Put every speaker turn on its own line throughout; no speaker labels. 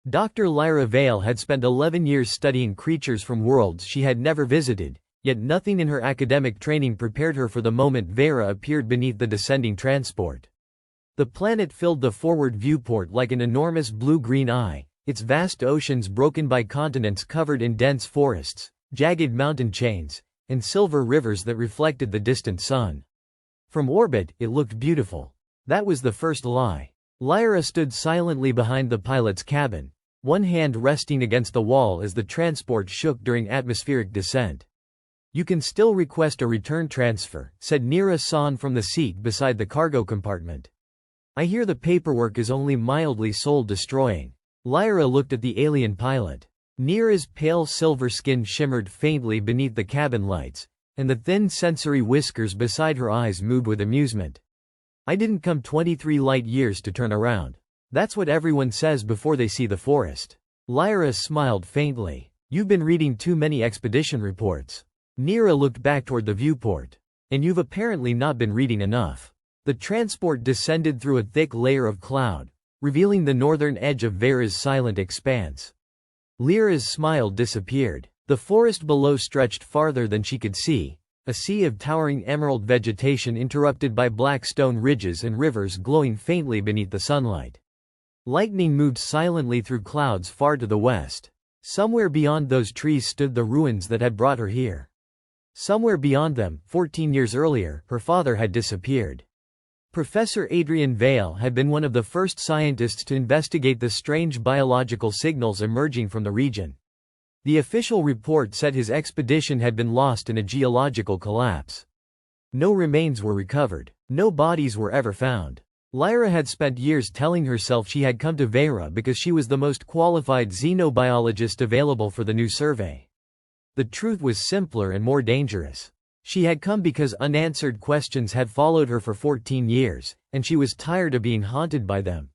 Dr. Lyra Vale had spent 11 years studying creatures from worlds she had never visited, yet nothing in her academic training prepared her for the moment Vera appeared beneath the descending transport. The planet filled the forward viewport like an enormous blue-green eye, its vast oceans broken by continents covered in dense forests, jagged mountain chains, and silver rivers that reflected the distant sun. From orbit, it looked beautiful. That was the first lie. Lyra stood silently behind the pilot's cabin, one hand resting against the wall as the transport shook during atmospheric descent. "You can still request a return transfer," said Nira-san from the seat beside the cargo compartment. "I hear the paperwork is only mildly soul-destroying." Lyra looked at the alien pilot. Nira's pale silver skin shimmered faintly beneath the cabin lights, and the thin sensory whiskers beside her eyes moved with amusement. "I didn't come 23 light years to turn around. That's what everyone says before they see the forest." Lyra smiled faintly. "You've been reading too many expedition reports." Nira looked back toward the viewport. "And you've apparently not been reading enough." The transport descended through a thick layer of cloud, revealing the northern edge of Vera's silent expanse. Lyra's smile disappeared. The forest below stretched farther than she could see, a sea of towering emerald vegetation interrupted by black stone ridges and rivers glowing faintly beneath the sunlight. Lightning moved silently through clouds far to the west. Somewhere beyond those trees stood the ruins that had brought her here. Somewhere beyond them, 14 years earlier, her father had disappeared. Professor Adrian Vale had been one of the first scientists to investigate the strange biological signals emerging from the region. The official report said his expedition had been lost in a geological collapse. No remains were recovered. No bodies were ever found. Lyra had spent years telling herself she had come to Vera because she was the most qualified xenobiologist available for the new survey. The truth was simpler and more dangerous. She had come because unanswered questions had followed her for 14 years, and she was tired of being haunted by them.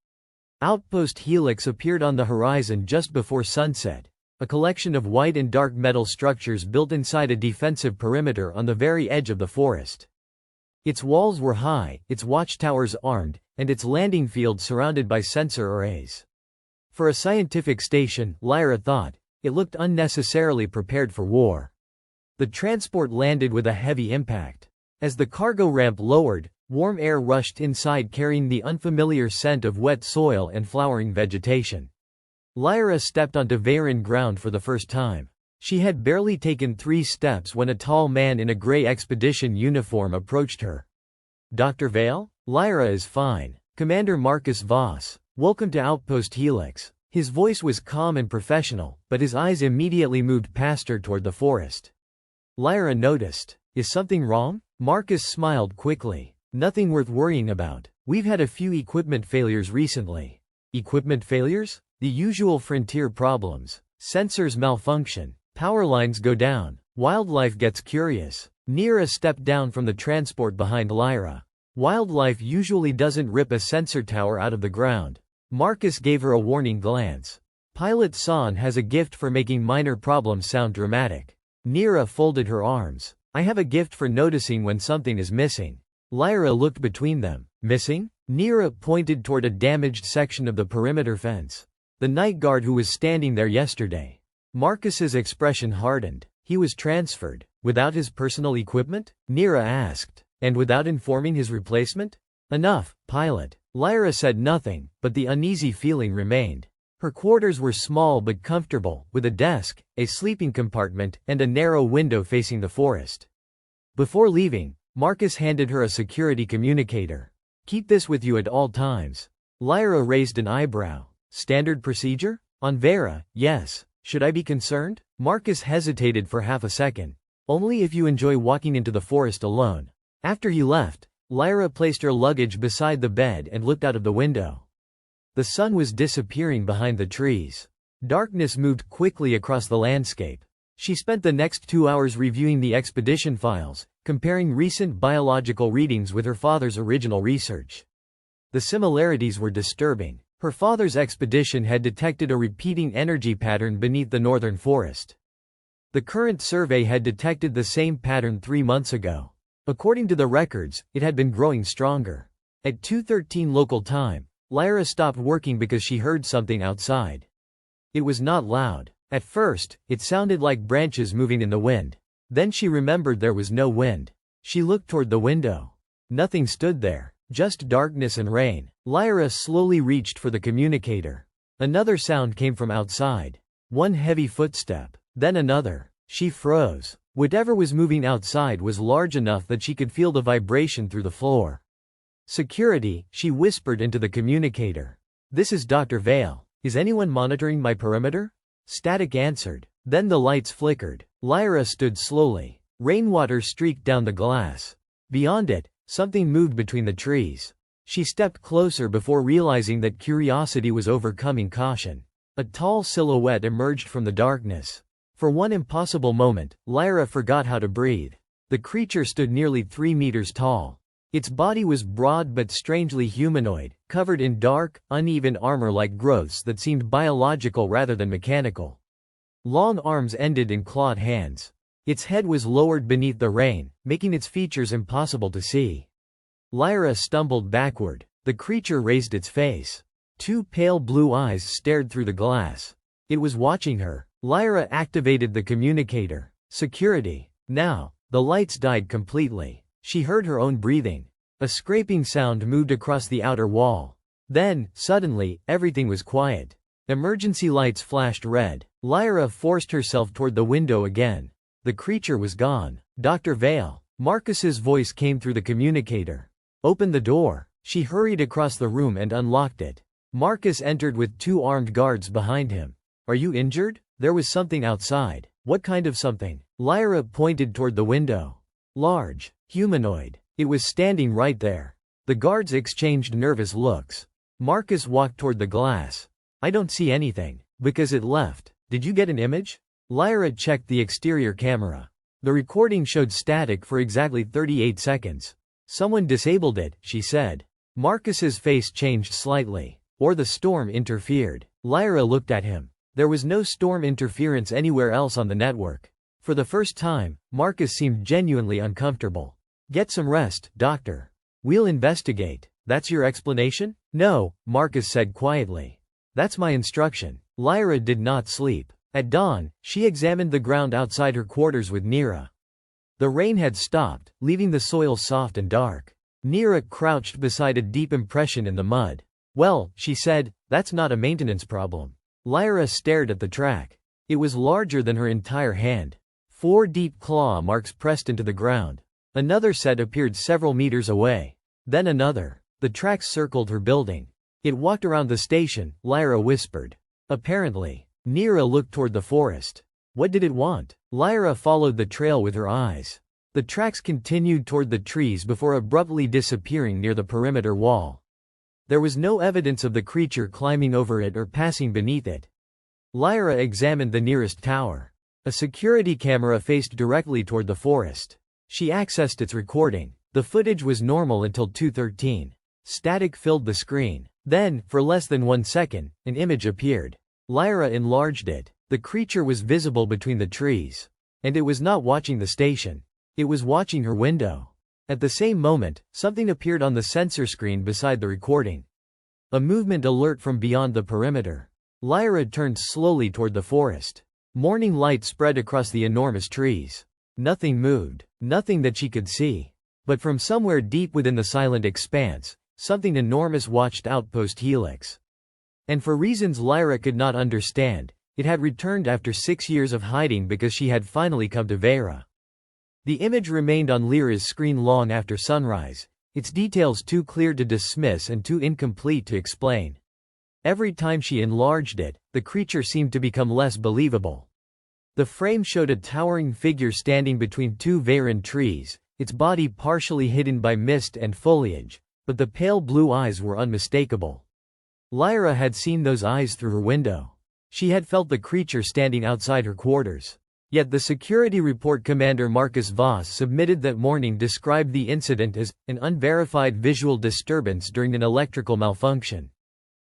Outpost Helix appeared on the horizon just before sunset, a collection of white and dark metal structures built inside a defensive perimeter on the very edge of the forest. Its walls were high, its watchtowers armed, and its landing field surrounded by sensor arrays. For a scientific station, Lyra thought, it looked unnecessarily prepared for war. The transport landed with a heavy impact. As the cargo ramp lowered, warm air rushed inside carrying the unfamiliar scent of wet soil and flowering vegetation. Lyra stepped onto Veran ground for the first time. She had barely taken 3 steps when a tall man in a gray expedition uniform approached her. "Dr. Vale? Lyra is fine. Commander Marcus Voss. Welcome to Outpost Helix." His voice was calm and professional, but his eyes immediately moved past her toward the forest. Lyra noticed. "Is something wrong?" Marcus smiled quickly. "Nothing worth worrying about. We've had a few equipment failures recently." "Equipment failures?" "The usual frontier problems. Sensors malfunction. Power lines go down. Wildlife gets curious." Nira stepped down from the transport behind Lyra. "Wildlife usually doesn't rip a sensor tower out of the ground." Marcus gave her a warning glance. "Pilot San has a gift for making minor problems sound dramatic." Nira folded her arms. "I have a gift for noticing when something is missing." Lyra looked between them. "Missing?" Nira pointed toward a damaged section of the perimeter fence. "The night guard who was standing there yesterday." Marcus's expression hardened. "He was transferred. Without his personal equipment?" Nira asked. "And without informing his replacement?" "Enough, pilot." Lyra said nothing, but the uneasy feeling remained. Her quarters were small but comfortable, with a desk, a sleeping compartment, and a narrow window facing the forest. Before leaving, Marcus handed her a security communicator. "Keep this with you at all times." Lyra raised an eyebrow. "Standard procedure?" "On Vera, yes. Should I be concerned?" Marcus hesitated for half a second. "Only if you enjoy walking into the forest alone." After he left, Lyra placed her luggage beside the bed and looked out of the window. The sun was disappearing behind the trees. Darkness moved quickly across the landscape. She spent the next 2 hours reviewing the expedition files, comparing recent biological readings with her father's original research. The similarities were disturbing. Her father's expedition had detected a repeating energy pattern beneath the northern forest. The current survey had detected the same pattern 3 months ago. According to the records, it had been growing stronger. At 2:13 local time, Lyra stopped working because she heard something outside. It was not loud. At first, it sounded like branches moving in the wind. Then she remembered there was no wind. She looked toward the window. Nothing stood there, just darkness and rain. Lyra slowly reached for the communicator. Another sound came from outside. One heavy footstep, then another. She froze. Whatever was moving outside was large enough that she could feel the vibration through the floor. Security, she whispered into the communicator. This is Dr. Vale. Is anyone monitoring my perimeter? Static answered. Then the lights flickered. Lyra stood slowly. Rainwater streaked down the glass. Beyond it, something moved between the trees. She stepped closer before realizing that curiosity was overcoming caution. A tall silhouette emerged from the darkness. For one impossible moment, Lyra forgot how to breathe. The creature stood nearly 3 meters tall. Its body was broad but strangely humanoid, covered in dark, uneven armor-like growths that seemed biological rather than mechanical. Long arms ended in clawed hands. Its head was lowered beneath the rain, making its features impossible to see. Lyra stumbled backward. The creature raised its face. 2 pale blue eyes stared through the glass. It was watching her. Lyra activated the communicator. Security. Now, the lights died completely. She heard her own breathing. A scraping sound moved across the outer wall. Then, suddenly, everything was quiet. Emergency lights flashed red. Lyra forced herself toward the window again. The creature was gone. Dr. Vale. Marcus's voice came through the communicator. Open the door. She hurried across the room and unlocked it. Marcus entered with 2 armed guards behind him. Are you injured? There was something outside. What kind of something? Lyra pointed toward the window. Large. Humanoid. It was standing right there. The guards exchanged nervous looks. Marcus walked toward the glass. I don't see anything. Because it left. Did you get an image? Lyra checked the exterior camera. The recording showed static for exactly 38 seconds. Someone disabled it, she said. Marcus's face changed slightly. Or the storm interfered. Lyra looked at him. There was no storm interference anywhere else on the network. For the first time, Marcus seemed genuinely uncomfortable. Get some rest, doctor. We'll investigate. That's your explanation? No, Marcus said quietly. That's my instruction. Lyra did not sleep. At dawn, she examined the ground outside her quarters with Nira. The rain had stopped, leaving the soil soft and dark. Nira crouched beside a deep impression in the mud. Well, she said, that's not a maintenance problem. Lyra stared at the track. It was larger than her entire hand. 4 deep claw marks pressed into the ground. Another set appeared several meters away. Then another. The tracks circled her building. It walked around the station, Lyra whispered. Apparently. Nira looked toward the forest. What did it want? Lyra followed the trail with her eyes. The tracks continued toward the trees before abruptly disappearing near the perimeter wall. There was no evidence of the creature climbing over it or passing beneath it. Lyra examined the nearest tower. A security camera faced directly toward the forest. She accessed its recording. The footage was normal until 2:13. Static filled the screen. Then, for less than 1 second, an image appeared. Lyra enlarged it. The creature was visible between the trees. And it was not watching the station. It was watching her window. At the same moment, something appeared on the sensor screen beside the recording. A movement alert from beyond the perimeter. Lyra turned slowly toward the forest. Morning light spread across the enormous trees. Nothing moved. Nothing that she could see. But from somewhere deep within the silent expanse, something enormous watched Outpost Helix. And for reasons Lyra could not understand, it had returned after 6 years of hiding because she had finally come to Vera. The image remained on Lyra's screen long after sunrise, its details too clear to dismiss and too incomplete to explain. Every time she enlarged it, the creature seemed to become less believable. The frame showed a towering figure standing between 2 Veran trees, its body partially hidden by mist and foliage, but the pale blue eyes were unmistakable. Lyra had seen those eyes through her window. She had felt the creature standing outside her quarters. Yet the security report commander Marcus Voss submitted that morning described the incident as an unverified visual disturbance during an electrical malfunction.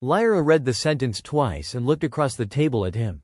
Lyra read the sentence twice and looked across the table at him.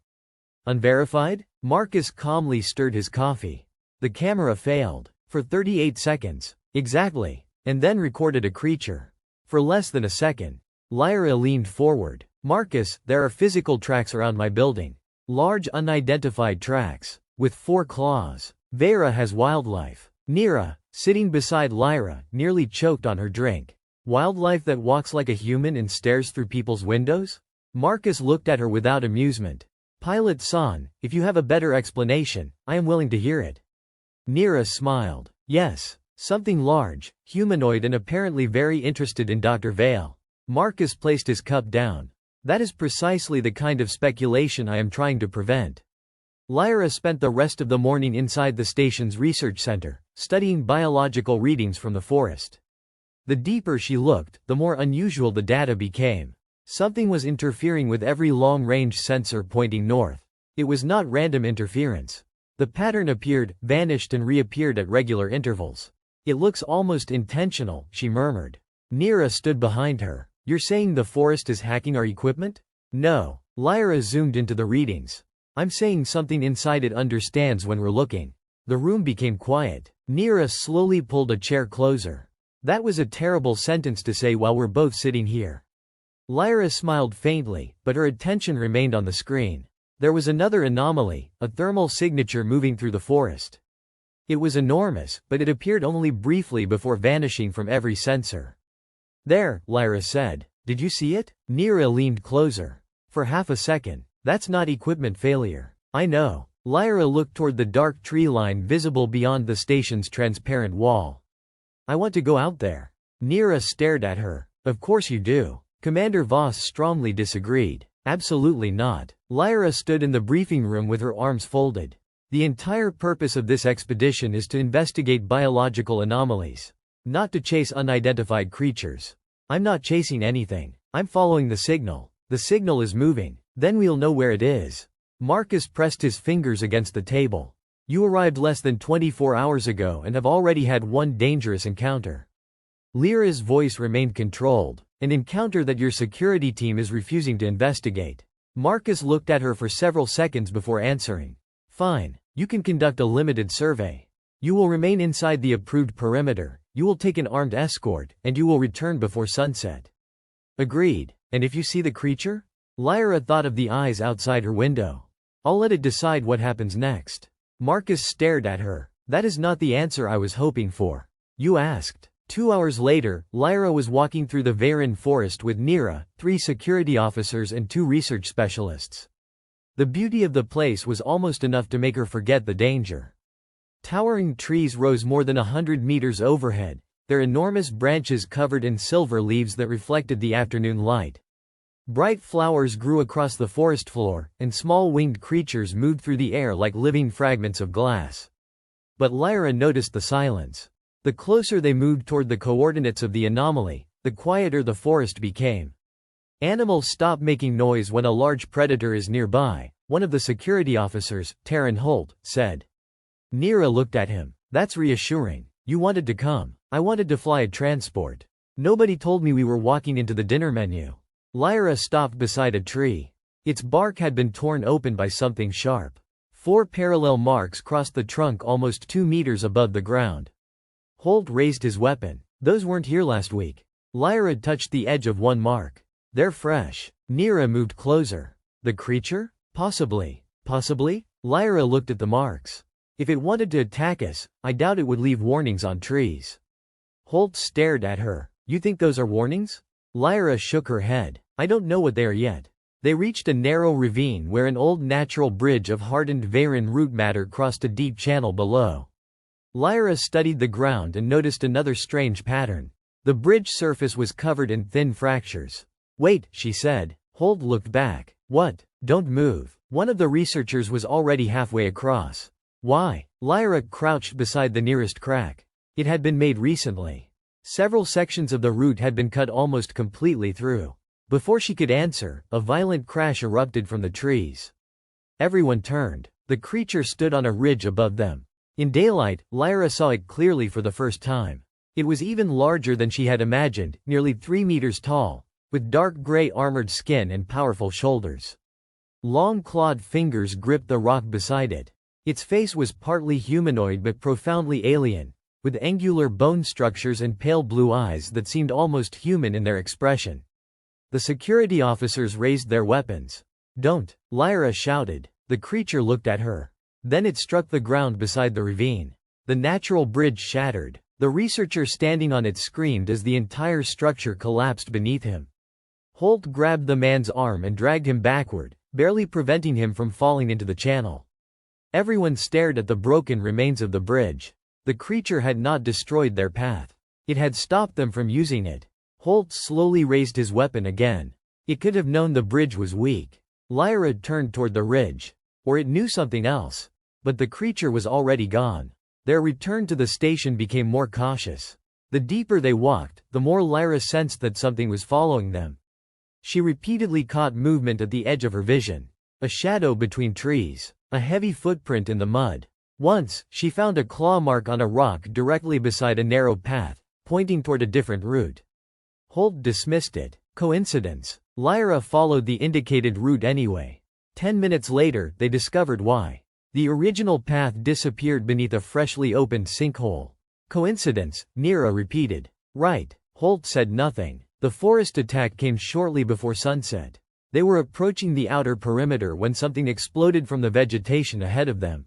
Unverified? Marcus calmly stirred his coffee. The camera failed. For 38 seconds. Exactly. And then recorded a creature. For less than a second. Lyra leaned forward. Marcus, there are physical tracks around my building. Large unidentified tracks. With 4 claws. Vera has wildlife. Nira, sitting beside Lyra, nearly choked on her drink. Wildlife that walks like a human and stares through people's windows? Marcus looked at her without amusement. Pilot San, if you have a better explanation, I am willing to hear it. Nira smiled. Yes, something large, humanoid and apparently very interested in Dr. Vale. Marcus placed his cup down. That is precisely the kind of speculation I am trying to prevent. Lyra spent the rest of the morning inside the station's research center, studying biological readings from the forest. The deeper she looked, the more unusual the data became. Something was interfering with every long-range sensor pointing north. It was not random interference. The pattern appeared, vanished and reappeared at regular intervals. It looks almost intentional, she murmured. Nira stood behind her. You're saying the forest is hacking our equipment? No. Lyra zoomed into the readings. I'm saying something inside it understands when we're looking. The room became quiet. Nira slowly pulled a chair closer. That was a terrible sentence to say while we're both sitting here. Lyra smiled faintly, but her attention remained on the screen. There was another anomaly, a thermal signature moving through the forest. It was enormous, but it appeared only briefly before vanishing from every sensor. There, Lyra said. Did you see it? Nira leaned closer. For half a second. That's not equipment failure. I know. Lyra looked toward the dark tree line visible beyond the station's transparent wall. I want to go out there. Nira stared at her. Of course you do. Commander Voss strongly disagreed. Absolutely not. Lyra stood in the briefing room with her arms folded. The entire purpose of this expedition is to investigate biological anomalies. Not to chase unidentified creatures. I'm not chasing anything. I'm following the signal. The signal is moving. Then we'll know where it is. Marcus pressed his fingers against the table. You arrived less than 24 hours ago and have already had one dangerous encounter. Lyra's voice remained controlled. An encounter that your security team is refusing to investigate. Marcus looked at her for several seconds before answering. Fine. You can conduct a limited survey. You will remain inside the approved perimeter. You will take an armed escort, and you will return before sunset. Agreed. And if you see the creature? Lyra thought of the eyes outside her window. I'll let it decide what happens next. Marcus stared at her. That is not the answer I was hoping for. You asked. 2 hours later, Lyra was walking through the Varen forest with Nira, 3 security officers and 2 research specialists. The beauty of the place was almost enough to make her forget the danger. Towering trees rose more than 100 meters overhead, their enormous branches covered in silver leaves that reflected the afternoon light. Bright flowers grew across the forest floor, and small winged creatures moved through the air like living fragments of glass. But Lyra noticed the silence. The closer they moved toward the coordinates of the anomaly, the quieter the forest became. Animals stop making noise when a large predator is nearby, one of the security officers, Taryn Holt, said. Nira looked at him. That's reassuring. You wanted to come. I wanted to fly a transport. Nobody told me we were walking into the dinner menu. Lyra stopped beside a tree. Its bark had been torn open by something sharp. 4 parallel marks crossed the trunk almost 2 meters above the ground. Holt raised his weapon. Those weren't here last week. Lyra touched the edge of one mark. They're fresh. Nira moved closer. The creature? Possibly. Possibly? Lyra looked at the marks. If it wanted to attack us, I doubt it would leave warnings on trees. Holt stared at her. You think those are warnings? Lyra shook her head. I don't know what they are yet. They reached a narrow ravine where an old natural bridge of hardened Varen root matter crossed a deep channel below. Lyra studied the ground and noticed another strange pattern. The bridge surface was covered in thin fractures. Wait, she said. Holt looked back. What? Don't move. One of the researchers was already halfway across. Why? Lyra crouched beside the nearest crack. It had been made recently. Several sections of the root had been cut almost completely through. Before she could answer, a violent crash erupted from the trees. Everyone turned. The creature stood on a ridge above them. In daylight, Lyra saw it clearly for the first time. It was even larger than she had imagined, nearly 3 meters tall, with dark gray armored skin and powerful shoulders. Long clawed fingers gripped the rock beside it. Its face was partly humanoid but profoundly alien, with angular bone structures and pale blue eyes that seemed almost human in their expression. The security officers raised their weapons. "Don't," Lyra shouted. The creature looked at her. Then it struck the ground beside the ravine. The natural bridge shattered. The researcher standing on it screamed as the entire structure collapsed beneath him. Holt grabbed the man's arm and dragged him backward, barely preventing him from falling into the channel. Everyone stared at the broken remains of the bridge. The creature had not destroyed their path. It had stopped them from using it. Holt slowly raised his weapon again. It could have known the bridge was weak. Lyra turned toward the ridge. Or it knew something else. But the creature was already gone. Their return to the station became more cautious. The deeper they walked, the more Lyra sensed that something was following them. She repeatedly caught movement at the edge of her vision. A shadow between trees. A heavy footprint in the mud. Once, she found a claw mark on a rock directly beside a narrow path, pointing toward a different route. Holt dismissed it. Coincidence. Lyra followed the indicated route anyway. 10 minutes later, they discovered why. The original path disappeared beneath a freshly opened sinkhole. Coincidence, Nira repeated. Right. Holt said nothing. The forest attack came shortly before sunset. They were approaching the outer perimeter when something exploded from the vegetation ahead of them.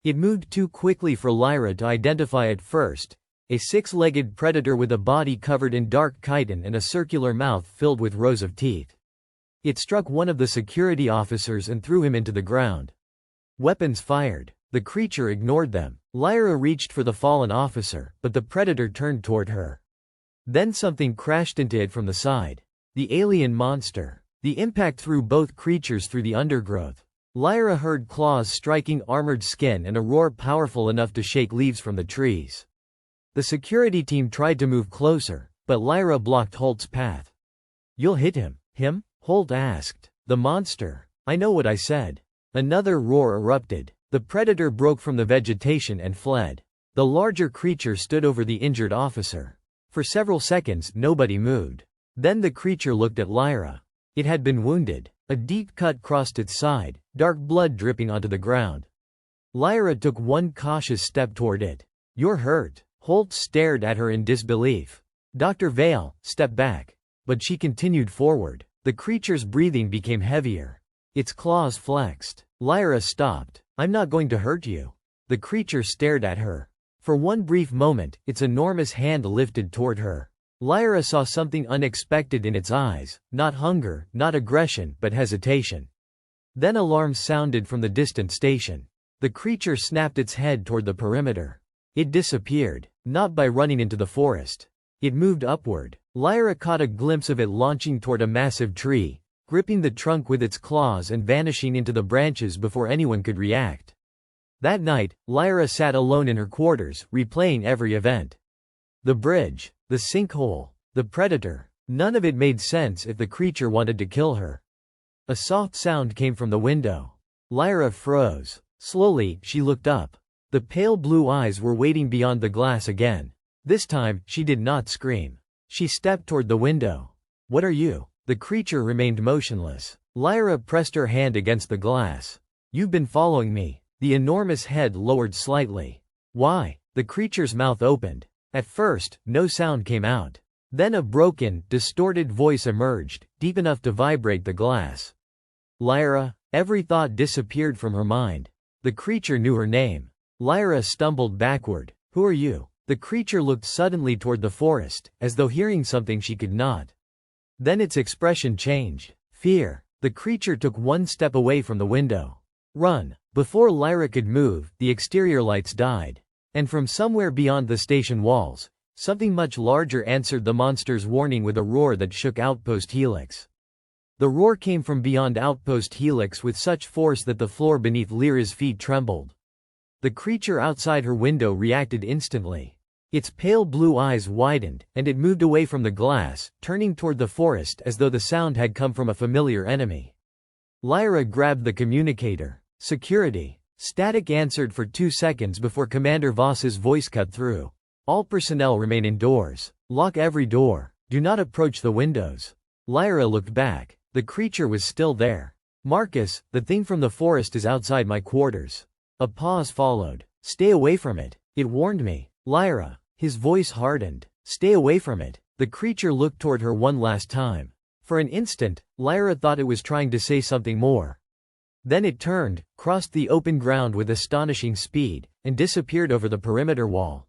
It moved too quickly for Lyra to identify at first. A six-legged predator with a body covered in dark chitin and a circular mouth filled with rows of teeth. It struck one of the security officers and threw him into the ground. Weapons fired. The creature ignored them. Lyra reached for the fallen officer, but the predator turned toward her. Then something crashed into it from the side. The alien monster. The impact threw both creatures through the undergrowth. Lyra heard claws striking armored skin and a roar powerful enough to shake leaves from the trees. The security team tried to move closer, but Lyra blocked Holt's path. "You'll hit him." "Him?" Holt asked. "The monster. I know what I said." Another roar erupted. The predator broke from the vegetation and fled. The larger creature stood over the injured officer. For several seconds, nobody moved. Then the creature looked at Lyra. It had been wounded. A deep cut crossed its side, dark blood dripping onto the ground. Lyra took one cautious step toward it. "You're hurt." Holt stared at her in disbelief. "Dr. Vale, step back." But she continued forward. The creature's breathing became heavier. Its claws flexed. Lyra stopped. "I'm not going to hurt you." The creature stared at her. For one brief moment, its enormous hand lifted toward her. Lyra saw something unexpected in its eyes, not hunger, not aggression, but hesitation. Then alarms sounded from the distant station. The creature snapped its head toward the perimeter. It disappeared, not by running into the forest. It moved upward. Lyra caught a glimpse of it launching toward a massive tree, gripping the trunk with its claws and vanishing into the branches before anyone could react. That night, Lyra sat alone in her quarters, replaying every event. The bridge, the sinkhole, the predator. None of it made sense if the creature wanted to kill her. A soft sound came from the window. Lyra froze. Slowly, she looked up. The pale blue eyes were waiting beyond the glass again. This time, she did not scream. She stepped toward the window. "What are you?" The creature remained motionless. Lyra pressed her hand against the glass. "You've been following me." The enormous head lowered slightly. "Why?" The creature's mouth opened. At first, no sound came out. Then a broken, distorted voice emerged, deep enough to vibrate the glass. "Lyra." Every thought disappeared from her mind. The creature knew her name. Lyra stumbled backward. "Who are you?" The creature looked suddenly toward the forest, as though hearing something she could not. Then its expression changed. Fear. The creature took one step away from the window. "Run." Before Lyra could move, the exterior lights died. And from somewhere beyond the station walls, something much larger answered the monster's warning with a roar that shook Outpost Helix. The roar came from beyond Outpost Helix with such force that the floor beneath Lyra's feet trembled. The creature outside her window reacted instantly. Its pale blue eyes widened, and it moved away from the glass, turning toward the forest as though the sound had come from a familiar enemy. Lyra grabbed the communicator. "Security." Static answered for 2 seconds before Commander Voss's voice cut through. "All personnel remain indoors. Lock every door. Do not approach the windows." Lyra looked back. The creature was still there. "Marcus, the thing from the forest is outside my quarters." A pause followed. "Stay away from it. It warned me." "Lyra." His voice hardened. "Stay away from it." The creature looked toward her one last time. For an instant, Lyra thought it was trying to say something more. Then it turned, crossed the open ground with astonishing speed, and disappeared over the perimeter wall.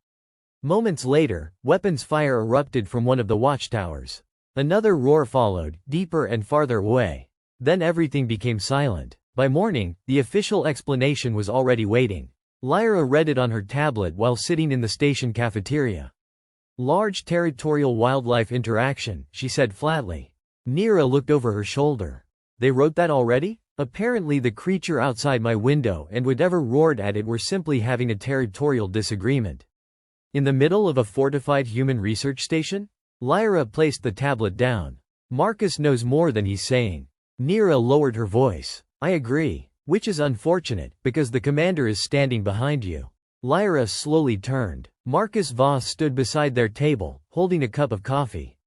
Moments later, weapons fire erupted from one of the watchtowers. Another roar followed, deeper and farther away. Then everything became silent. By morning, the official explanation was already waiting. Lyra read it on her tablet while sitting in the station cafeteria. Large territorial wildlife interaction, she said flatly. Nira looked over her shoulder. They wrote that already? Apparently the creature outside my window and whatever roared at it were simply having a territorial disagreement. In the middle of a fortified human research station? Lyra placed the tablet down. Marcus knows more than he's saying. Nira lowered her voice. I agree. Which is unfortunate, because the commander is standing behind you. Lyra slowly turned. Marcus Voss stood beside their table, holding a cup of coffee.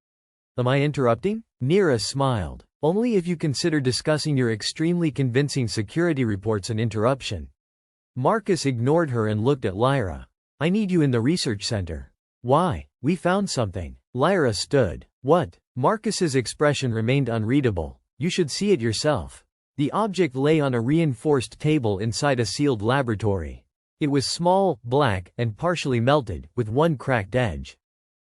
Am I interrupting? Nira smiled. Only if you consider discussing your extremely convincing security reports an interruption. Marcus ignored her and looked at Lyra. I need you in the research center. Why? We found something. Lyra stood. What? Marcus's expression remained unreadable. You should see it yourself. The object lay on a reinforced table inside a sealed laboratory. It was small, black, and partially melted, with one cracked edge.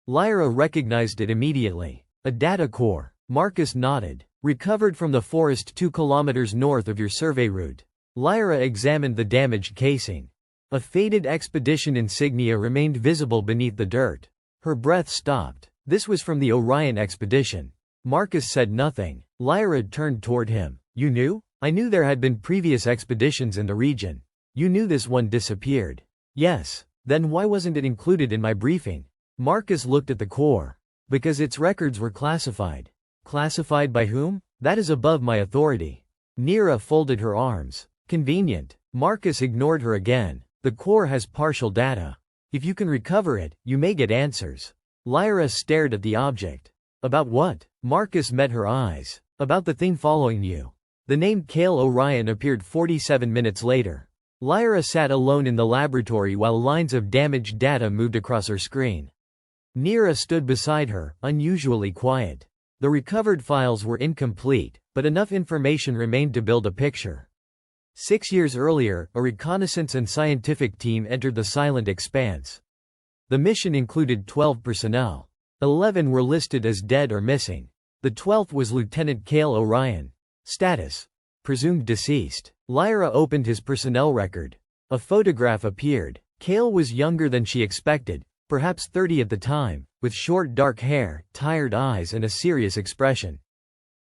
Lyra recognized it immediately. A data core. Marcus nodded. Recovered from the forest 2 kilometers north of your survey route. Lyra examined the damaged casing. A faded expedition insignia remained visible beneath the dirt. Her breath stopped. This was from the Orion expedition. Marcus said nothing. Lyra turned toward him. You knew? I knew there had been previous expeditions in the region. You knew this one disappeared. Yes. Then why wasn't it included in my briefing? Marcus looked at the core. Because its records were classified. Classified by whom? That is above my authority. Nira folded her arms. Convenient. Marcus ignored her again. The core has partial data. If you can recover it, you may get answers. Lyra stared at the object. About what? Marcus met her eyes. About the thing following you. The name Kale Orion appeared 47 minutes later. Lyra sat alone in the laboratory while lines of damaged data moved across her screen. Nira stood beside her, unusually quiet. The recovered files were incomplete, but enough information remained to build a picture. 6 years earlier, a reconnaissance and scientific team entered the Silent Expanse. The mission included 12 personnel. 11 were listed as dead or missing. The 12th was Lieutenant Kale Orion. Status: presumed deceased. Lyra opened his personnel record. A photograph appeared. Kale was younger than she expected, perhaps 30 at the time, with short dark hair, tired eyes and a serious expression.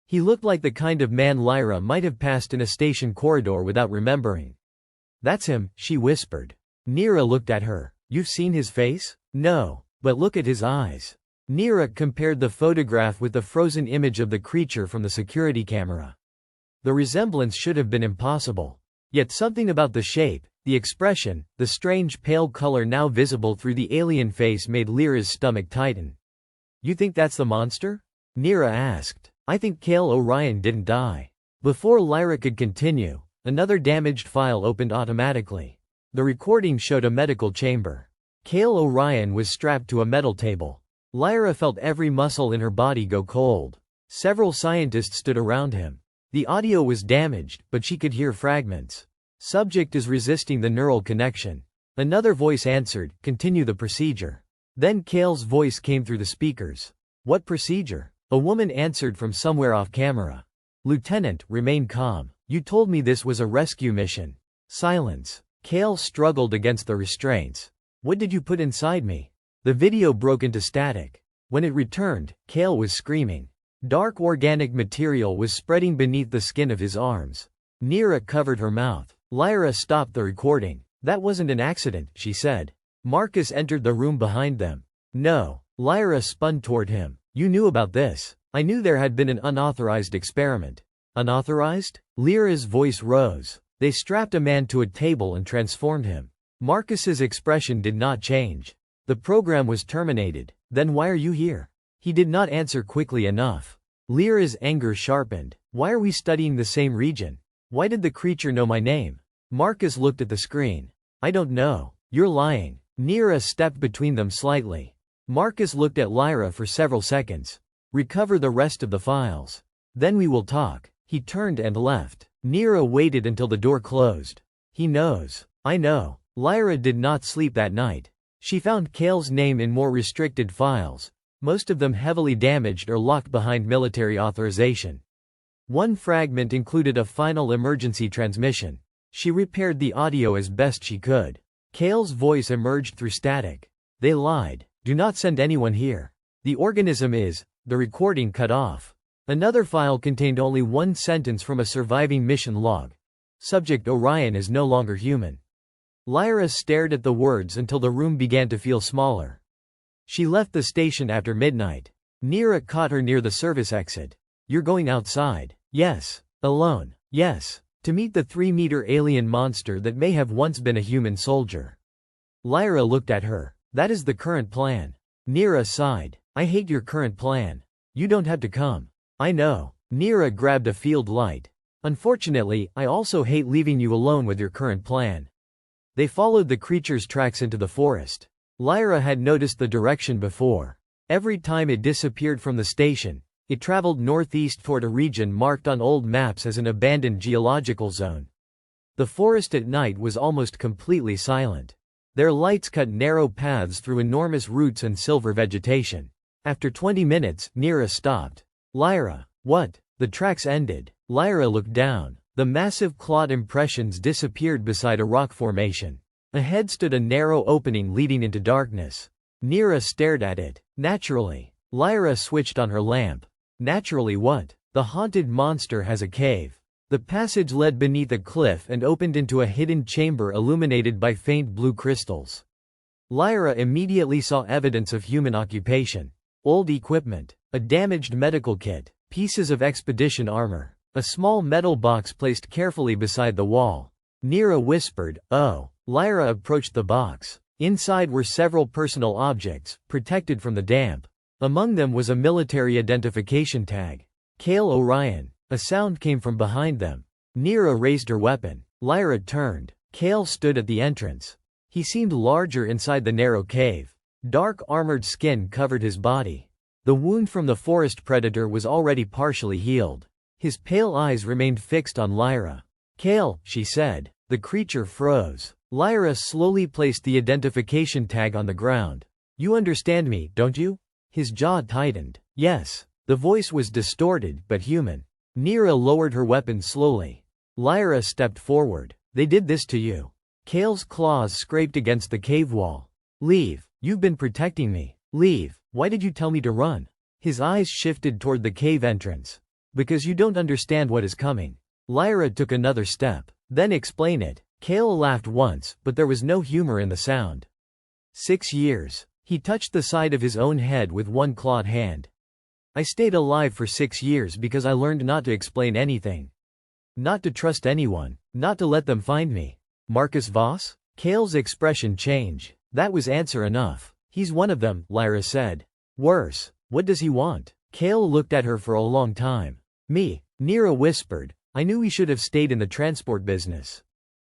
He looked like the kind of man Lyra might have passed in a station corridor without remembering. That's him, she whispered. Nira looked at her. You've seen his face? No. But look at his eyes. Nira compared the photograph with the frozen image of the creature from the security camera. The resemblance should have been impossible. Yet something about the shape, the expression, the strange pale color now visible through the alien face made Lyra's stomach tighten. You think that's the monster? Nira asked. I think Kale Orion didn't die. Before Lyra could continue, another damaged file opened automatically. The recording showed a medical chamber. Kale Orion was strapped to a metal table. Lyra felt every muscle in her body go cold. Several scientists stood around him. The audio was damaged, but she could hear fragments. Subject is resisting the neural connection. Another voice answered, continue the procedure. Then Kale's voice came through the speakers. What procedure? A woman answered from somewhere off camera. Lieutenant, remain calm. You told me this was a rescue mission. Silence. Kale struggled against the restraints. What did you put inside me? The video broke into static. When it returned, Kale was screaming. Dark organic material was spreading beneath the skin of his arms. Nira covered her mouth. Lyra stopped the recording. That wasn't an accident, she said. Marcus entered the room behind them. No. Lyra spun toward him. You knew about this. I knew there had been an unauthorized experiment. Unauthorized? Lyra's voice rose. They strapped a man to a table and transformed him. Marcus's expression did not change. The program was terminated. Then why are you here? He did not answer quickly enough. Lyra's anger sharpened. Why are we studying the same region? Why did the creature know my name? Marcus looked at the screen. I don't know. You're lying. Nira stepped between them slightly. Marcus looked at Lyra for several seconds. Recover the rest of the files. Then we will talk. He turned and left. Nira waited until the door closed. He knows. I know. Lyra did not sleep that night. She found Kale's name in more restricted files, most of them heavily damaged or locked behind military authorization. One fragment included a final emergency transmission. She repaired the audio as best she could. Kale's voice emerged through static. They lied. Do not send anyone here. The organism is. The recording cut off. Another file contained only one sentence from a surviving mission log. Subject Orion is no longer human. Lyra stared at the words until the room began to feel smaller. She left the station after midnight. Nira caught her near the service exit. You're going outside? Yes. Alone? Yes. To meet the 3-meter alien monster that may have once been a human soldier. Lyra looked at her. That is the current plan. Nira sighed. I hate your current plan. You don't have to come. I know. Nira grabbed a field light. Unfortunately, I also hate leaving you alone with your current plan. They followed the creature's tracks into the forest. Lyra had noticed the direction before. Every time it disappeared from the station, it traveled northeast toward a region marked on old maps as an abandoned geological zone. The forest at night was almost completely silent. Their lights cut narrow paths through enormous roots and silver vegetation. After 20 minutes, Nira stopped. Lyra, what? The tracks ended. Lyra looked down. The massive clawed impressions disappeared beside a rock formation. Ahead stood a narrow opening leading into darkness. Nira stared at it. Naturally. Lyra switched on her lamp. Naturally what? The haunted monster has a cave. The passage led beneath a cliff and opened into a hidden chamber illuminated by faint blue crystals. Lyra immediately saw evidence of human occupation. Old equipment, a damaged medical kit, pieces of expedition armor, a small metal box placed carefully beside the wall. Nira whispered, "Oh." Lyra approached the box. Inside were several personal objects, protected from the damp. Among them was a military identification tag. Kale Orion. A sound came from behind them. Nira raised her weapon. Lyra turned. Kale stood at the entrance. He seemed larger inside the narrow cave. Dark armored skin covered his body. The wound from the forest predator was already partially healed. His pale eyes remained fixed on Lyra. "Kale," she said. The creature froze. Lyra slowly placed the identification tag on the ground. "You understand me, don't you?" His jaw tightened. "Yes." The voice was distorted, but human. Nira lowered her weapon slowly. Lyra stepped forward. "They did this to you." Kale's claws scraped against the cave wall. "Leave. You've been protecting me. Leave. Why did you tell me to run?" His eyes shifted toward the cave entrance. "Because you don't understand what is coming." Lyra took another step. "Then explain it." Kale laughed once, but there was no humor in the sound. 6 years. He touched the side of his own head with one clawed hand. "I stayed alive for 6 years because I learned not to explain anything. Not to trust anyone. Not to let them find me." "Marcus Voss?" Kale's expression changed. "That was answer enough. He's one of them," Lyra said. "Worse. What does he want?" Kale looked at her for a long time. "Me," Nira whispered. "I knew we should have stayed in the transport business."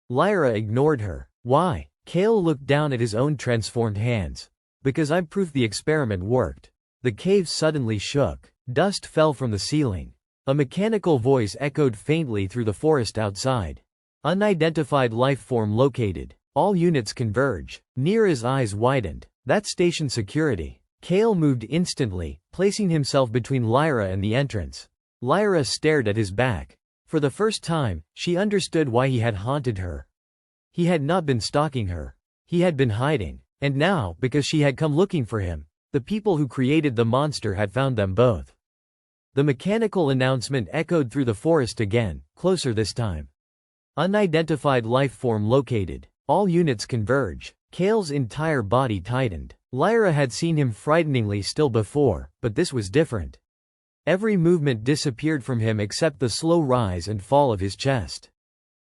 Lyra ignored her. "Why?" Kale looked down at his own transformed hands. "Because I'm proof the experiment worked." The cave suddenly shook. Dust fell from the ceiling. A mechanical voice echoed faintly through the forest outside. "Unidentified life form located. All units converge." Nira's eyes widened. "That's station security." Kale moved instantly, placing himself between Lyra and the entrance. Lyra stared at his back. For the first time, she understood why he had haunted her. He had not been stalking her. He had been hiding. And now, because she had come looking for him, the people who created the monster had found them both. The mechanical announcement echoed through the forest again, closer this time. "Unidentified life form located. All units converge." Kale's entire body tightened. Lyra had seen him frighteningly still before, but this was different. Every movement disappeared from him except the slow rise and fall of his chest.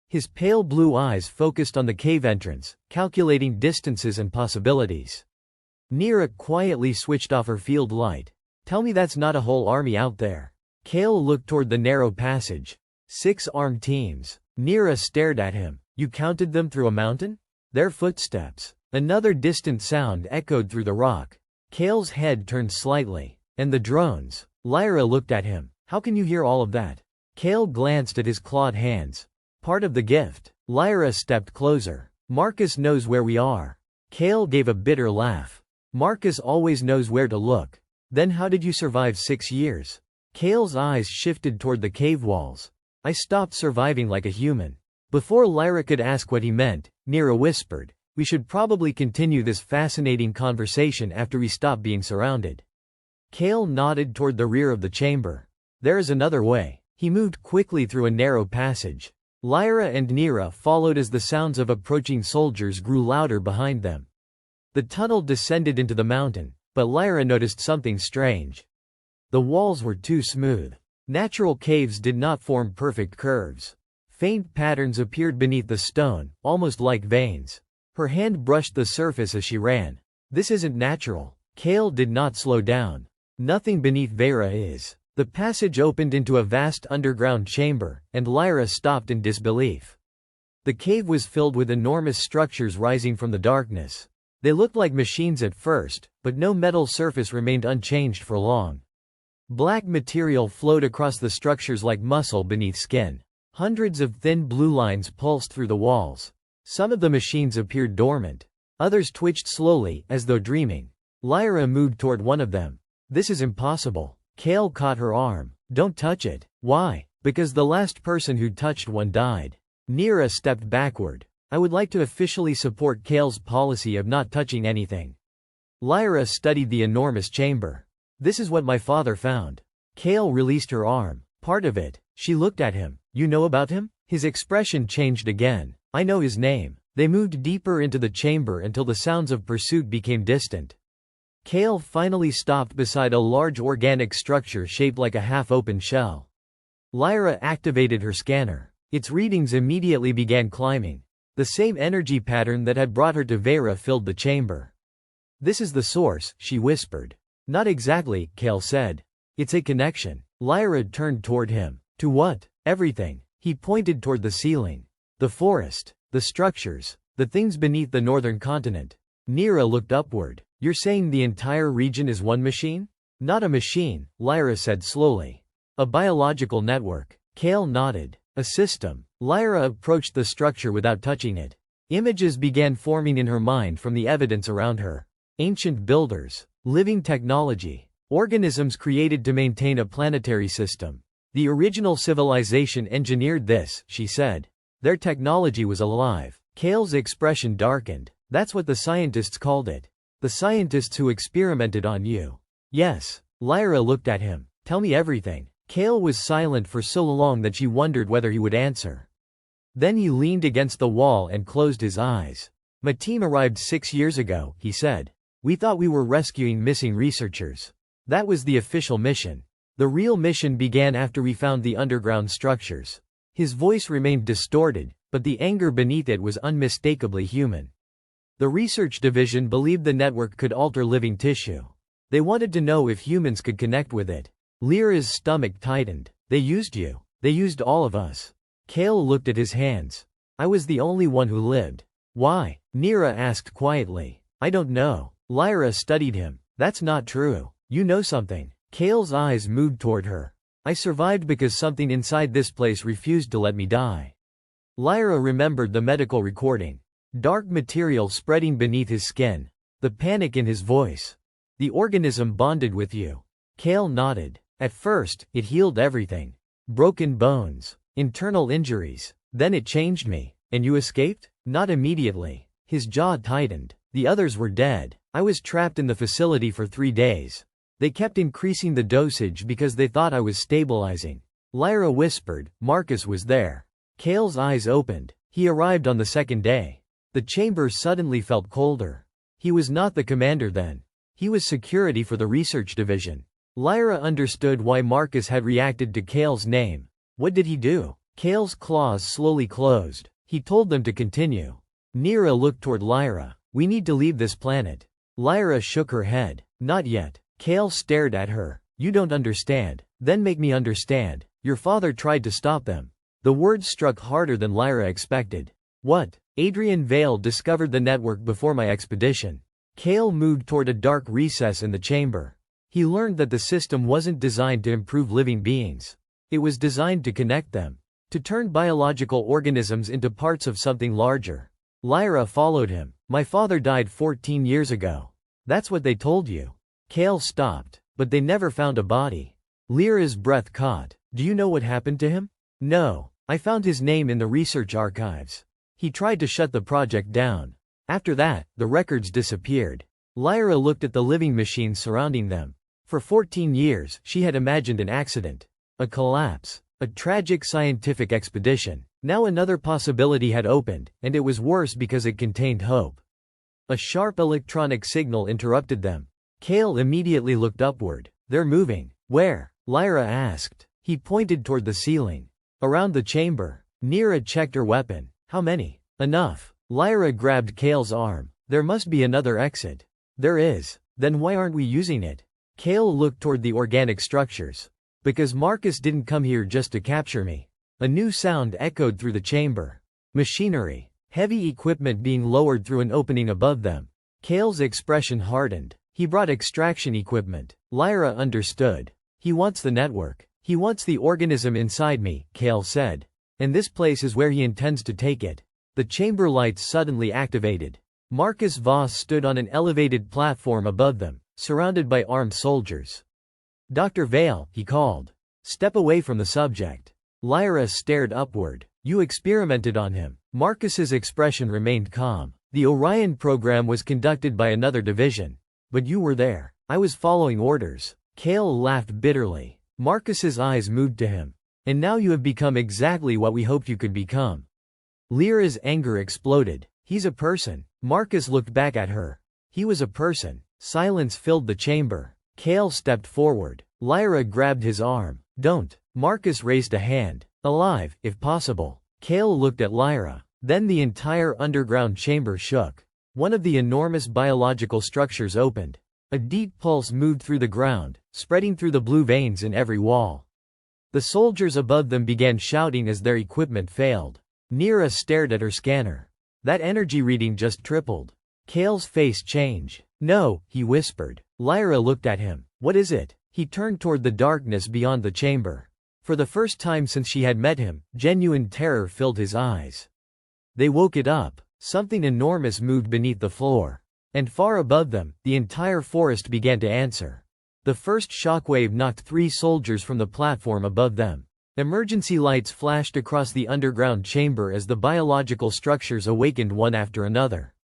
His pale blue eyes focused on the cave entrance, calculating distances and possibilities. Nira quietly switched off her field light. "Tell me that's not a whole army out there." Kale looked toward the narrow passage. 6 armed teams. Nira stared at him. "You counted them through a mountain?" "Their footsteps." Another distant sound echoed through the rock. Kale's head turned slightly. "And the drones?" Lyra looked at him. How can you hear all of that? Kale glanced at his clawed hands. Part of the gift. Lyra stepped closer. Marcus knows where we are. Kale gave a bitter laugh. Marcus always knows where to look. Then how did you survive 6 years? Kale's eyes shifted toward the cave walls. I stopped surviving like a human. Before Lyra could ask what he meant, Nira whispered, we should probably continue this fascinating conversation after we stop being surrounded. Kale nodded toward the rear of the chamber. There is another way. He moved quickly through a narrow passage. Lyra and Nira followed as the sounds of approaching soldiers grew louder behind them. The tunnel descended into the mountain, but Lyra noticed something strange. The walls were too smooth. Natural caves did not form perfect curves. Faint patterns appeared beneath the stone, almost like veins. Her hand brushed the surface as she ran. This isn't natural. Kale did not slow down. Nothing beneath Vera is. The passage opened into a vast underground chamber, and Lyra stopped in disbelief. The cave was filled with enormous structures rising from the darkness. They looked like machines at first, but no metal surface remained unchanged for long. Black material flowed across the structures like muscle beneath skin. Hundreds of thin blue lines pulsed through the walls. Some of the machines appeared dormant. Others twitched slowly, as though dreaming. Lyra moved toward one of them. This is impossible. Kale caught her arm. Don't touch it. Why? Because the last person who touched one died. Nira stepped backward. I would like to officially support Kale's policy of not touching anything. Lyra studied the enormous chamber. This is what my father found. Kale released her arm. Part of it. She looked at him. You know about him? His expression changed again. I know his name. They moved deeper into the chamber until the sounds of pursuit became distant. Kale finally stopped beside a large organic structure shaped like a half-open shell. Lyra activated her scanner. Its readings immediately began climbing. The same energy pattern that had brought her to Vera filled the chamber. This is the source, she whispered. Not exactly, Kale said. It's a connection. Lyra turned toward him. To what? Everything. He pointed toward the ceiling. The forest. The structures. The things beneath the northern continent. Nira looked upward. You're saying the entire region is one machine? Not a machine, Lyra said slowly. A biological network. Kale nodded. A system. Lyra approached the structure without touching it. Images began forming in her mind from the evidence around her. Ancient builders. Living technology. Organisms created to maintain a planetary system. The original civilization engineered this, she said. Their technology was alive. Kale's expression darkened. That's what the scientists called it. The scientists who experimented on you. Yes. Lyra looked at him. Tell me everything. Kale was silent for so long that she wondered whether he would answer. Then he leaned against the wall and closed his eyes. My team arrived 6 years ago, he said. We thought we were rescuing missing researchers. That was the official mission. The real mission began after we found the underground structures. His voice remained distorted, but the anger beneath it was unmistakably human. The research division believed the network could alter living tissue. They wanted to know if humans could connect with it. Lyra's stomach tightened. They used you. They used all of us. Kale looked at his hands. I was the only one who lived. Why? Nira asked quietly. I don't know. Lyra studied him. That's not true. You know something. Kale's eyes moved toward her. I survived because something inside this place refused to let me die. Lyra remembered the medical recording. Dark material spreading beneath his skin. The panic in his voice. The organism bonded with you. Kale nodded. At first, it healed everything. Broken bones. Internal injuries. Then it changed me. And you escaped? Not immediately. His jaw tightened. The others were dead. I was trapped in the facility for 3 days. They kept increasing the dosage because they thought I was stabilizing. Lyra whispered. Marcus was there. Kale's eyes opened. He arrived on the 2nd day. The chamber suddenly felt colder. He was not the commander then. He was security for the research division. Lyra understood why Marcus had reacted to Kale's name. What did he do? Kale's claws slowly closed. He told them to continue. Nira looked toward Lyra. We need to leave this planet. Lyra shook her head. Not yet. Kale stared at her. You don't understand. Then make me understand. Your father tried to stop them. The words struck harder than Lyra expected. What? Adrian Vale discovered the network before my expedition. Kale moved toward a dark recess in the chamber. He learned that the system wasn't designed to improve living beings. It was designed to connect them, to turn biological organisms into parts of something larger. Lyra followed him. My father died 14 years ago. That's what they told you. Kale stopped, but they never found a body. Lyra's breath caught. Do you know what happened to him? No. I found his name in the research archives. He tried to shut the project down. After that, the records disappeared. Lyra looked at the living machines surrounding them. For 14 years, she had imagined an accident. A collapse. A tragic scientific expedition. Now another possibility had opened, and it was worse because it contained hope. A sharp electronic signal interrupted them. Kale immediately looked upward. They're moving. Where? Lyra asked. He pointed toward the ceiling. Around the chamber. Nira checked her weapon. How many? Enough. Lyra grabbed Kale's arm. There must be another exit. There is. Then why aren't we using it? Kale looked toward the organic structures. Because Marcus didn't come here just to capture me. A new sound echoed through the chamber. Machinery. Heavy equipment being lowered through an opening above them. Kale's expression hardened. He brought extraction equipment. Lyra understood. He wants the network. He wants the organism inside me, Kale said. And this place is where he intends to take it. The chamber lights suddenly activated. Marcus Voss stood on an elevated platform above them, surrounded by armed soldiers. Dr. Vale, he called. Step away from the subject. Lyra stared upward. You experimented on him. Marcus's expression remained calm. The Orion program was conducted by another division. But you were there. I was following orders. Kale laughed bitterly. Marcus's eyes moved to him. And now you have become exactly what we hoped you could become. Lyra's anger exploded. He's a person. Marcus looked back at her. He was a person. Silence filled the chamber. Kale stepped forward. Lyra grabbed his arm. Don't. Marcus raised a hand. Alive, if possible. Kale looked at Lyra. Then the entire underground chamber shook. One of the enormous biological structures opened. A deep pulse moved through the ground, spreading through the blue veins in every wall. The soldiers above them began shouting as their equipment failed. Nira stared at her scanner. That energy reading just tripled. Kale's face changed. No, he whispered. Lyra looked at him. What is it? He turned toward the darkness beyond the chamber. For the first time since she had met him, genuine terror filled his eyes. They woke it up. Something enormous moved beneath the floor. And far above them, the entire forest began to answer. The first shockwave knocked 3 soldiers from the platform above them. Emergency lights flashed across the underground chamber as the biological structures awakened one after another.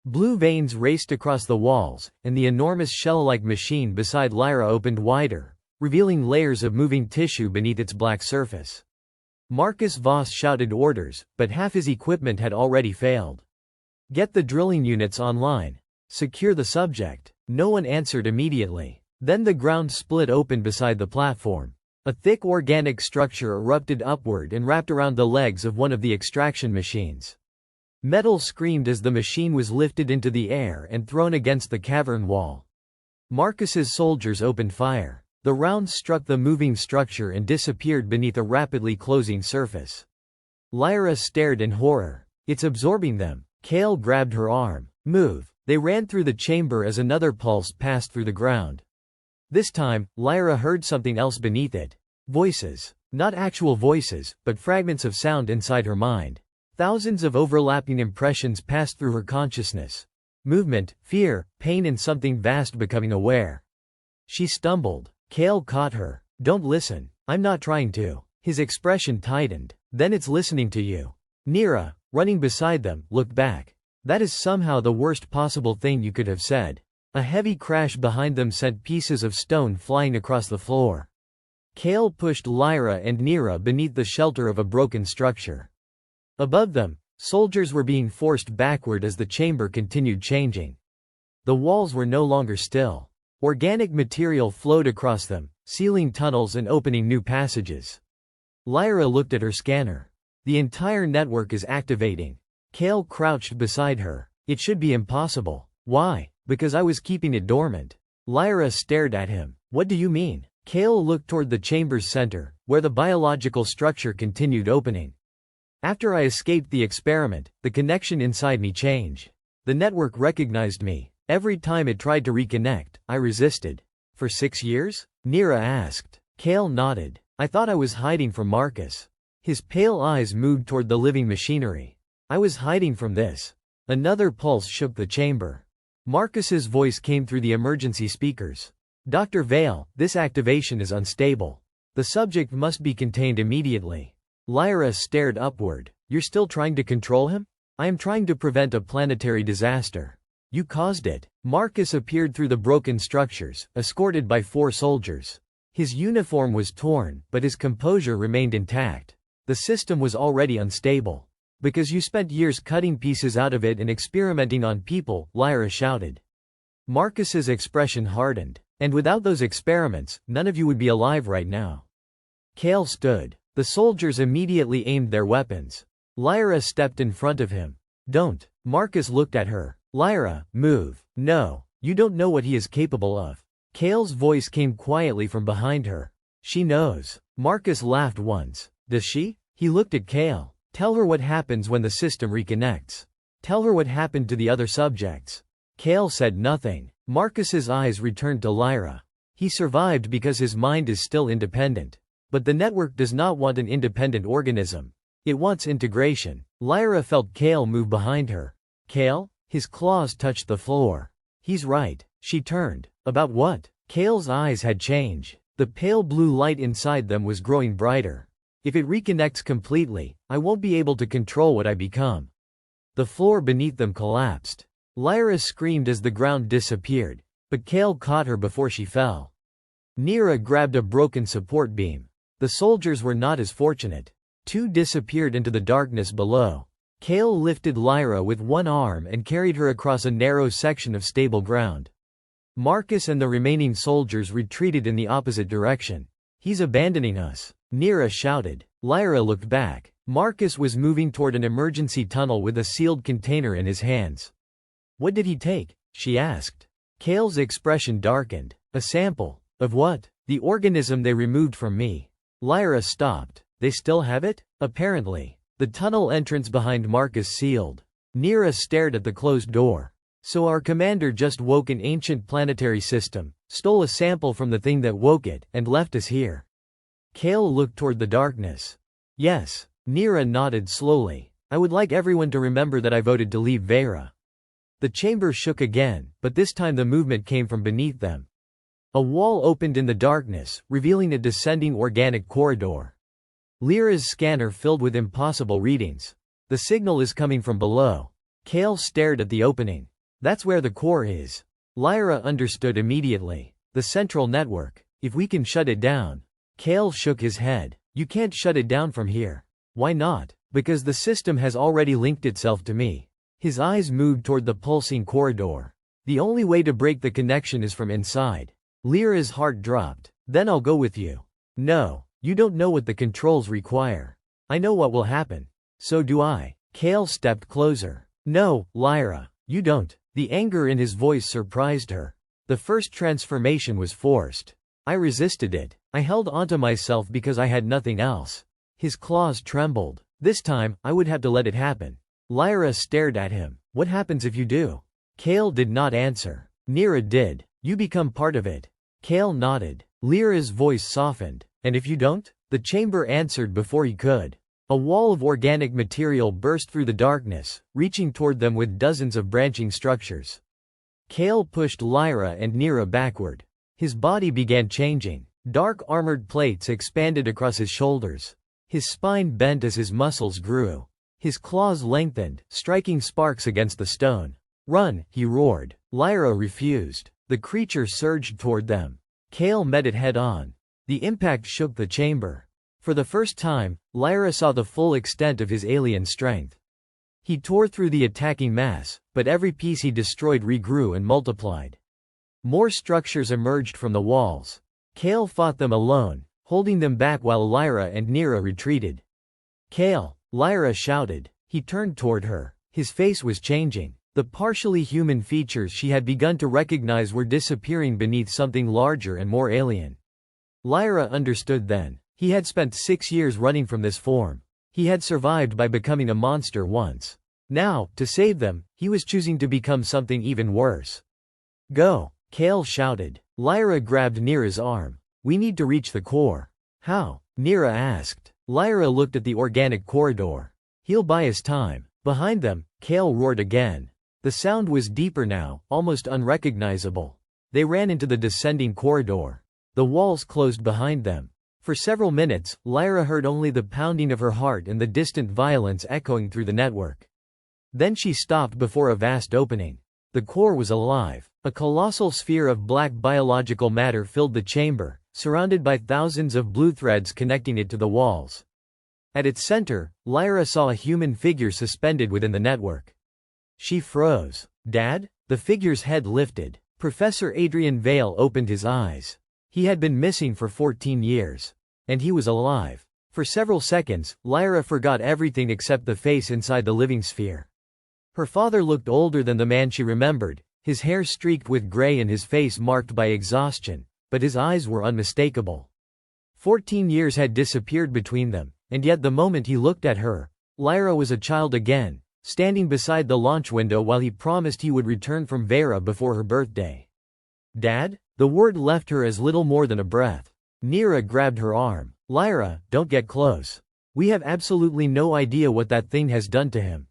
Blue veins raced across the walls, and the enormous shell-like machine beside Lyra opened wider, revealing layers of moving tissue beneath its black surface. Marcus Voss shouted orders, but half his equipment had already failed. Get the drilling units online. Secure the subject. No one answered immediately. Then the ground split open beside the platform. A thick organic structure erupted upward and wrapped around the legs of one of the extraction machines. Metal screamed as the machine was lifted into the air and thrown against the cavern wall. Marcus's soldiers opened fire. The rounds struck the moving structure and disappeared beneath a rapidly closing surface. Lyra stared in horror. It's absorbing them. Kale grabbed her arm. Move. They ran through the chamber as another pulse passed through the ground. This time, Lyra heard something else beneath it. Voices. Not actual voices, but fragments of sound inside her mind. Thousands of overlapping impressions passed through her consciousness. Movement, fear, pain and something vast becoming aware. She stumbled. Kale caught her. Don't listen. I'm not trying to. His expression tightened. Then it's listening to you. Nira, running beside them, looked back. That is somehow the worst possible thing you could have said. A heavy crash behind them sent pieces of stone flying across the floor. Kale pushed Lyra and Nira beneath the shelter of a broken structure. Above them, soldiers were being forced backward as the chamber continued changing. The walls were no longer still. Organic material flowed across them, sealing tunnels and opening new passages. Lyra looked at her scanner. The entire network is activating. Kale crouched beside her. It should be impossible. Why? Because I was keeping it dormant. Lyra stared at him. What do you mean? Kale looked toward the chamber's center, where the biological structure continued opening. After I escaped the experiment, the connection inside me changed. The network recognized me. Every time it tried to reconnect, I resisted. For 6 years? Nira asked. Kale nodded. I thought I was hiding from Marcus. His pale eyes moved toward the living machinery. I was hiding from this. Another pulse shook the chamber. Marcus's voice came through the emergency speakers. Dr. Vale, this activation is unstable. The subject must be contained immediately. Lyra stared upward. You're still trying to control him? I am trying to prevent a planetary disaster. You caused it. Marcus appeared through the broken structures, escorted by 4 soldiers. His uniform was torn, but his composure remained intact. The system was already unstable. Because you spent years cutting pieces out of it and experimenting on people, Lyra shouted. Marcus's expression hardened. And without those experiments, none of you would be alive right now. Kale stood. The soldiers immediately aimed their weapons. Lyra stepped in front of him. Don't. Marcus looked at her. Lyra, move. No. You don't know what he is capable of. Kale's voice came quietly from behind her. She knows. Marcus laughed once. Does she? He looked at Kale. Tell her what happens when the system reconnects. Tell her what happened to the other subjects. Kale said nothing. Marcus's eyes returned to Lyra. He survived because his mind is still independent. But the network does not want an independent organism. It wants integration. Lyra felt Kale move behind her. Kale? His claws touched the floor. He's right. She turned. About what? Kale's eyes had changed. The pale blue light inside them was growing brighter. If it reconnects completely, I won't be able to control what I become. The floor beneath them collapsed. Lyra screamed as the ground disappeared, but Kale caught her before she fell. Nira grabbed a broken support beam. The soldiers were not as fortunate. 2 disappeared into the darkness below. Kale lifted Lyra with one arm and carried her across a narrow section of stable ground. Marcus and the remaining soldiers retreated in the opposite direction. He's abandoning us, Nira shouted. Lyra looked back. Marcus was moving toward an emergency tunnel with a sealed container in his hands. What did he take? She asked. Kale's expression darkened. A sample. Of what? The organism they removed from me. Lyra stopped. They still have it? Apparently. The tunnel entrance behind Marcus sealed. Nira stared at the closed door. So our commander just woke an ancient planetary system, stole a sample from the thing that woke it, and left us here. Kale looked toward the darkness. Yes. Nira nodded slowly. I would like everyone to remember that I voted to leave Vera. The chamber shook again, but this time the movement came from beneath them. A wall opened in the darkness, revealing a descending organic corridor. Lyra's scanner filled with impossible readings. The signal is coming from below. Kale stared at the opening. That's where the core is. Lyra understood immediately. The central network. If we can shut it down. Kale shook his head. You can't shut it down from here. Why not? Because the system has already linked itself to me. His eyes moved toward the pulsing corridor. The only way to break the connection is from inside. Lyra's heart dropped. Then I'll go with you. No, you don't know what the controls require. I know what will happen. So do I. Kale stepped closer. No, Lyra, you don't. The anger in his voice surprised her. The first transformation was forced. I resisted it. I held onto myself because I had nothing else. His claws trembled. This time, I would have to let it happen. Lyra stared at him. What happens if you do? Kale did not answer. Nira did. You become part of it. Kale nodded. Lyra's voice softened. And if you don't? The chamber answered before he could. A wall of organic material burst through the darkness, reaching toward them with dozens of branching structures. Kale pushed Lyra and Nira backward. His body began changing. Dark armored plates expanded across his shoulders. His spine bent as his muscles grew. His claws lengthened, striking sparks against the stone. Run, he roared. Lyra refused. The creature surged toward them. Kale met it head-on. The impact shook the chamber. For the first time, Lyra saw the full extent of his alien strength. He tore through the attacking mass, but every piece he destroyed regrew and multiplied. More structures emerged from the walls. Kale fought them alone, holding them back while Lyra and Nira retreated. Kale, Lyra shouted. He turned toward her. His face was changing. The partially human features she had begun to recognize were disappearing beneath something larger and more alien. Lyra understood then. He had spent 6 years running from this form. He had survived by becoming a monster once. Now, to save them, he was choosing to become something even worse. Go, Kale shouted. Lyra grabbed Nira's arm. We need to reach the core. How? Nira asked. Lyra looked at the organic corridor. He'll buy us time. Behind them, Kale roared again. The sound was deeper now, almost unrecognizable. They ran into the descending corridor. The walls closed behind them. For several minutes, Lyra heard only the pounding of her heart and the distant violence echoing through the network. Then she stopped before a vast opening. The core was alive. A colossal sphere of black biological matter filled the chamber, surrounded by thousands of blue threads connecting it to the walls. At its center, Lyra saw a human figure suspended within the network. She froze. Dad? The figure's head lifted. Professor Adrian Vale opened his eyes. He had been missing for 14 years. And he was alive. For several seconds, Lyra forgot everything except the face inside the living sphere. Her father looked older than the man she remembered, his hair streaked with gray and his face marked by exhaustion, but his eyes were unmistakable. 14 years had disappeared between them, and yet the moment he looked at her, Lyra was a child again, standing beside the launch window while he promised he would return from Vera before her birthday. Dad? The word left her as little more than a breath. Nira grabbed her arm. Lyra, don't get close. We have absolutely no idea what that thing has done to him.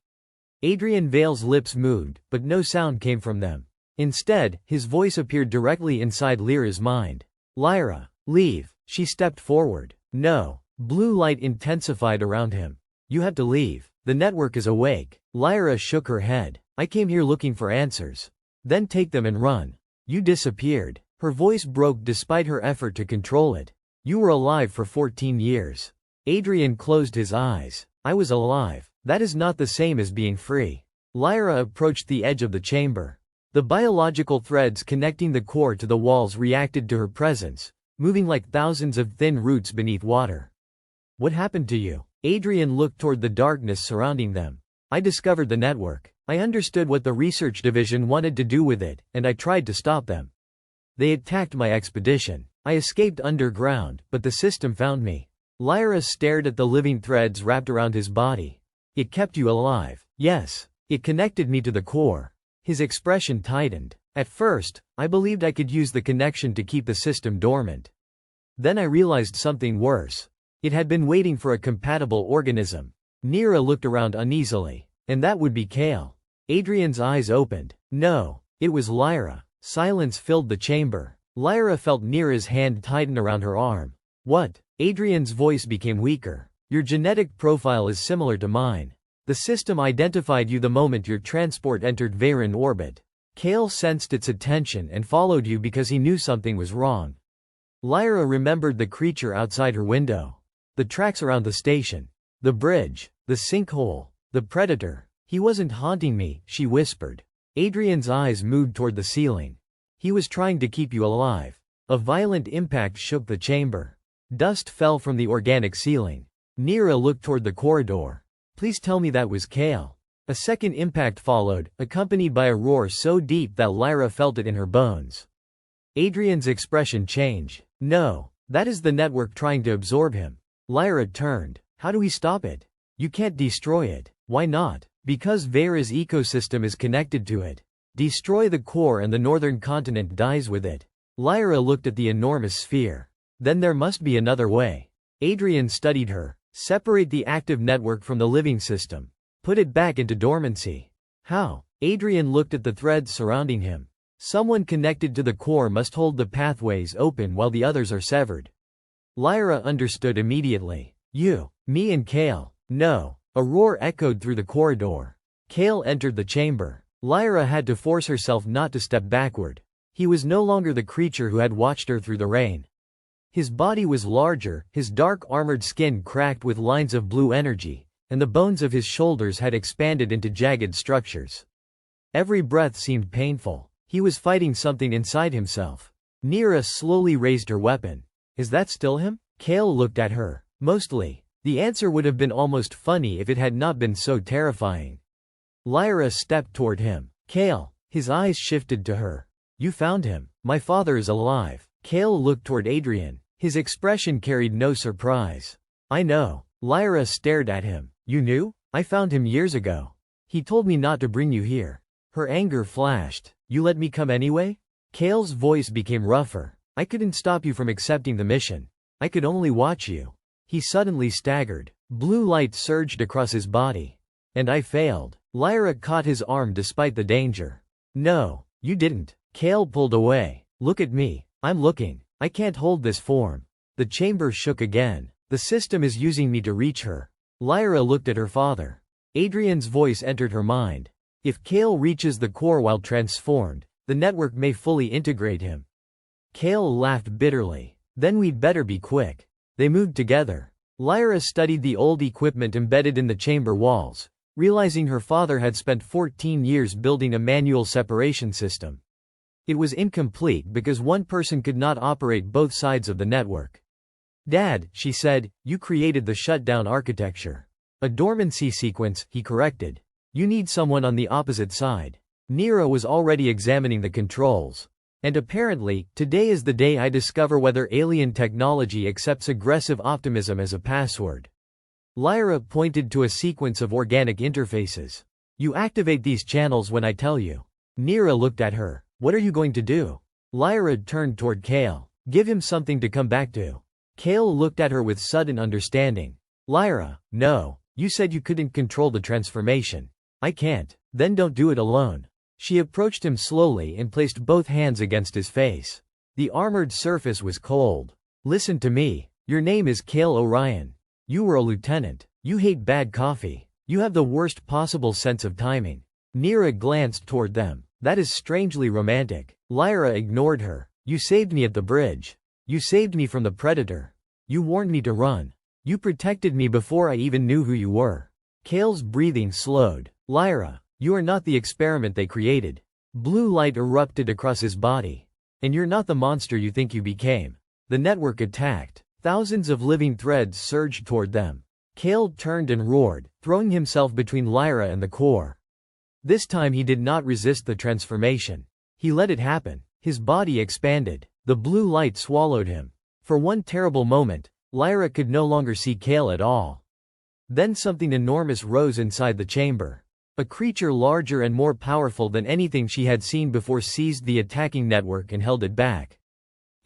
Adrian Vale's lips moved, but no sound came from them. Instead, his voice appeared directly inside Lyra's mind. Lyra, leave. She stepped forward. No. Blue light intensified around him. You have to leave. The network is awake. Lyra shook her head. I came here looking for answers. Then take them and run. You disappeared. Her voice broke despite her effort to control it. You were alive for 14 years. Adrian closed his eyes. I was alive. That is not the same as being free. Lyra approached the edge of the chamber. The biological threads connecting the core to the walls reacted to her presence, moving like thousands of thin roots beneath water. What happened to you? Adrian looked toward the darkness surrounding them. I discovered the network. I understood what the research division wanted to do with it, and I tried to stop them. They attacked my expedition. I escaped underground, but the system found me. Lyra stared at the living threads wrapped around his body. It kept you alive. Yes. It connected me to the core. His expression tightened. At first, I believed I could use the connection to keep the system dormant. Then I realized something worse. It had been waiting for a compatible organism. Nira looked around uneasily. And that would be Kale. Adrian's eyes opened. No, it was Lyra. Silence filled the chamber. Lyra felt Nira's hand tighten around her arm. What? Adrian's voice became weaker. Your genetic profile is similar to mine. The system identified you the moment your transport entered Veyron orbit. Kale sensed its attention and followed you because he knew something was wrong. Lyra remembered the creature outside her window. The tracks around the station. The bridge. The sinkhole. The predator. He wasn't haunting me, she whispered. Adrian's eyes moved toward the ceiling. He was trying to keep you alive. A violent impact shook the chamber. Dust fell from the organic ceiling. Nira looked toward the corridor. Please tell me that was Kale. A second impact followed, accompanied by a roar so deep that Lyra felt it in her bones. Adrian's expression changed. No, that is the network trying to absorb him. Lyra turned. How do we stop it? You can't destroy it. Why not? Because Vera's ecosystem is connected to it. Destroy the core and the northern continent dies with it. Lyra looked at the enormous sphere. Then there must be another way. Adrian studied her. Separate the active network from the living system. Put it back into dormancy. How? Adrian looked at the threads surrounding him. Someone connected to the core must hold the pathways open while the others are severed. Lyra understood immediately. You, me and Kale. No. A roar echoed through the corridor. Kale entered the chamber. Lyra had to force herself not to step backward. He was no longer the creature who had watched her through the rain. His body was larger, his dark armored skin cracked with lines of blue energy, and the bones of his shoulders had expanded into jagged structures. Every breath seemed painful. He was fighting something inside himself. Nira slowly raised her weapon. Is that still him? Kale looked at her. Mostly. The answer would have been almost funny if it had not been so terrifying. Lyra stepped toward him. Kale. His eyes shifted to her. You found him. My father is alive. Kale looked toward Adrian. His expression carried no surprise. I know. Lyra stared at him. You knew? I found him years ago. He told me not to bring you here. Her anger flashed. You let me come anyway? Kale's voice became rougher. I couldn't stop you from accepting the mission. I could only watch you. He suddenly staggered. Blue light surged across his body. And I failed. Lyra caught his arm despite the danger. No, you didn't. Kale pulled away. Look at me. I'm looking. I can't hold this form. The chamber shook again. The system is using me to reach her. Lyra looked at her father. Adrian's voice entered her mind. If Kale reaches the core while transformed, the network may fully integrate him. Kale laughed bitterly. Then we'd better be quick. They moved together. Lyra studied the old equipment embedded in the chamber walls, realizing her father had spent 14 years building a manual separation system. It was incomplete because one person could not operate both sides of the network. Dad, she said, you created the shutdown architecture. A dormancy sequence, he corrected. You need someone on the opposite side. Nira was already examining the controls. And apparently, today is the day I discover whether alien technology accepts aggressive optimism as a password. Lyra pointed to a sequence of organic interfaces. You activate these channels when I tell you. Nira looked at her. What are you going to do? Lyra turned toward Kale. Give him something to come back to. Kale looked at her with sudden understanding. Lyra, no. You said you couldn't control the transformation. I can't. Then don't do it alone. She approached him slowly and placed both hands against his face. The armored surface was cold. Listen to me. Your name is Kale Orion. You were a lieutenant. You hate bad coffee. You have the worst possible sense of timing. Nira glanced toward them. That is strangely romantic. Lyra ignored her. You saved me at the bridge. You saved me from the predator. You warned me to run. You protected me before I even knew who you were. Kale's breathing slowed. Lyra, you are not the experiment they created. Blue light erupted across his body. And you're not the monster you think you became. The network attacked. Thousands of living threads surged toward them. Kale turned and roared, throwing himself between Lyra and the core. This time he did not resist the transformation. He let it happen. His body expanded. The blue light swallowed him. For one terrible moment, Lyra could no longer see Kale at all. Then something enormous rose inside the chamber. A creature larger and more powerful than anything she had seen before seized the attacking network and held it back.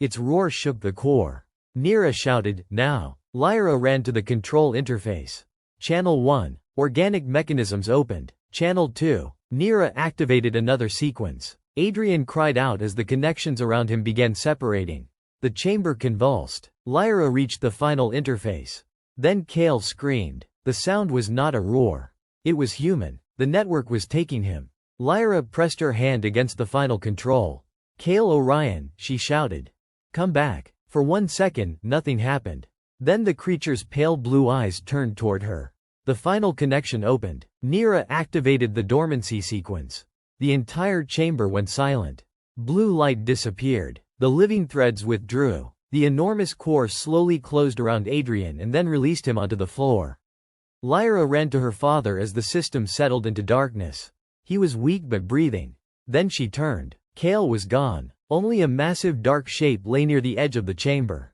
Its roar shook the core. Nira shouted, now. Lyra ran to the control interface. Channel 1. Organic mechanisms opened. Channel 2. Nira activated another sequence. Adrian cried out as the connections around him began separating. The chamber convulsed. Lyra reached the final interface. Then Kale screamed. The sound was not a roar. It was human. The network was taking him. Lyra pressed her hand against the final control. Kale Orion, she shouted. Come back. For 1 second, nothing happened. Then the creature's pale blue eyes turned toward her. The final connection opened. Nira activated the dormancy sequence. The entire chamber went silent. Blue light disappeared. The living threads withdrew. The enormous core slowly closed around Adrian and then released him onto the floor. Lyra ran to her father as the system settled into darkness. He was weak but breathing. Then she turned. Kale was gone. Only a massive dark shape lay near the edge of the chamber.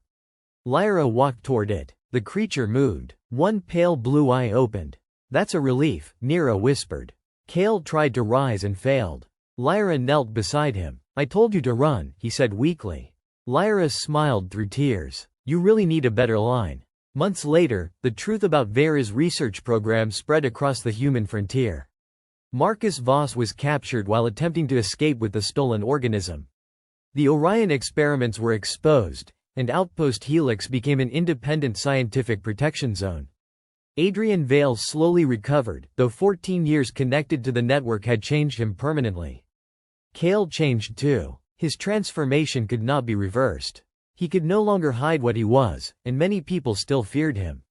Lyra walked toward it. The creature moved. One pale blue eye opened. That's a relief, Nira whispered. Kale tried to rise and failed. Lyra knelt beside him. I told you to run, he said weakly. Lyra smiled through tears. You really need a better line. Months later, the truth about Vera's research program spread across the human frontier. Marcus Voss was captured while attempting to escape with the stolen organism. The Orion experiments were exposed, and Outpost Helix became an independent scientific protection zone. Adrian Vale slowly recovered, though 14 years connected to the network had changed him permanently. Kale changed too. His transformation could not be reversed. He could no longer hide what he was, and many people still feared him.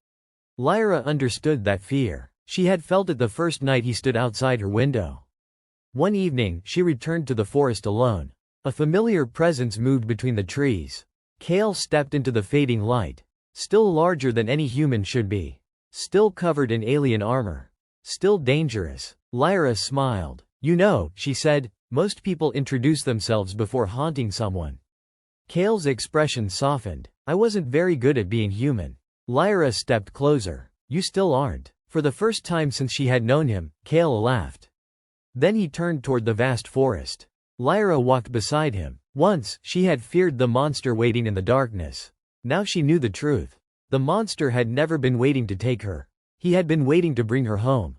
Lyra understood that fear. She had felt it the first night he stood outside her window. One evening, she returned to the forest alone. A familiar presence moved between the trees. Kale stepped into the fading light. Still larger than any human should be. Still covered in alien armor. Still dangerous. Lyra smiled. You know, she said, most people introduce themselves before haunting someone. Kale's expression softened. I wasn't very good at being human. Lyra stepped closer. You still aren't. For the first time since she had known him, Kale laughed. Then he turned toward the vast forest. Lyra walked beside him. Once, she had feared the monster waiting in the darkness. Now she knew the truth. The monster had never been waiting to take her. He had been waiting to bring her home.